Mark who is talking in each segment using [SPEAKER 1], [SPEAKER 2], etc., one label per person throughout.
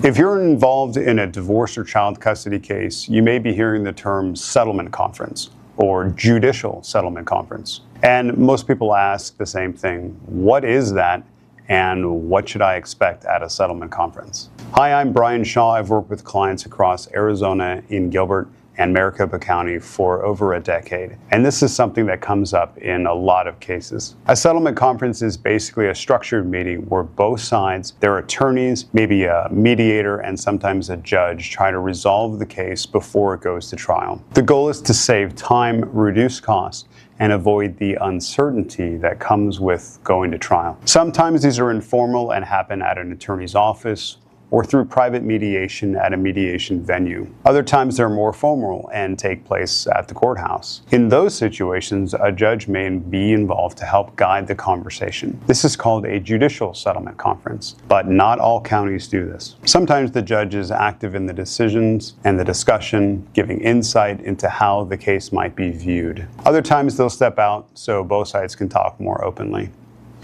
[SPEAKER 1] If you're involved in a divorce or child custody case, you may be hearing the term settlement conference or judicial settlement conference. And most people ask the same thing: what is that, and what should I expect at a settlement conference? Hi, I'm Bryan Shaw. I've worked with clients across Arizona, in Gilbert, and Maricopa County for over a decade. And this is something that comes up in a lot of cases. A settlement conference is basically a structured meeting where both sides, their attorneys, maybe a mediator, and sometimes a judge try to resolve the case before it goes to trial. The goal is to save time, reduce costs, and avoid the uncertainty that comes with going to trial. Sometimes these are informal and happen at an attorney's office or through private mediation at a mediation venue. Other times they're more formal and take place at the courthouse. In those situations, a judge may be involved to help guide the conversation. This is called a judicial settlement conference, but not all counties do this. Sometimes the judge is active in the decisions and the discussion, giving insight into how the case might be viewed. Other times they'll step out so both sides can talk more openly.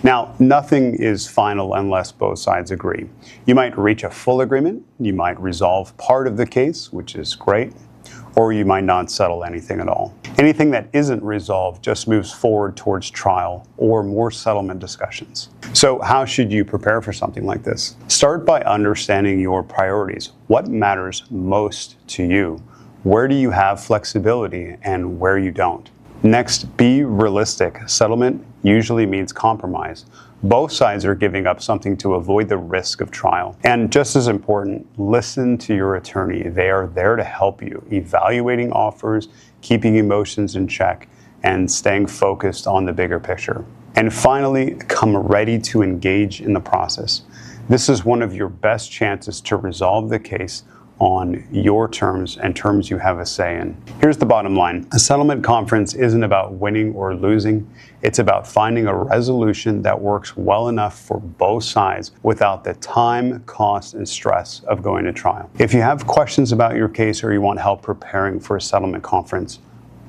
[SPEAKER 1] Now, nothing is final unless both sides agree. You might reach a full agreement, you might resolve part of the case, which is great, or you might not settle anything at all. Anything that isn't resolved just moves forward towards trial or more settlement discussions. So how should you prepare for something like this? Start by understanding your priorities. What matters most to you? Where do you have flexibility and where you don't? Next, be realistic. Settlement usually means compromise. Both sides are giving up something to avoid the risk of trial. And just as important, listen to your attorney. They are there to help you, evaluating offers, keeping emotions in check, and staying focused on the bigger picture. And finally, come ready to engage in the process. This is one of your best chances to resolve the case on your terms and terms you have a say in. Here's the bottom line. A settlement conference isn't about winning or losing. It's about finding a resolution that works well enough for both sides without the time, cost, and stress of going to trial. If you have questions about your case or you want help preparing for a settlement conference,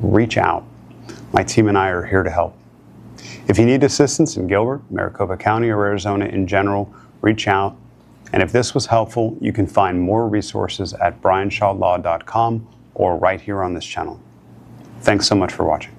[SPEAKER 1] reach out. My team and I are here to help. If you need assistance in Gilbert, Maricopa County, or Arizona in general, reach out. And if this was helpful, you can find more resources at bryanshawlaw.com or right here on this channel. Thanks so much for watching.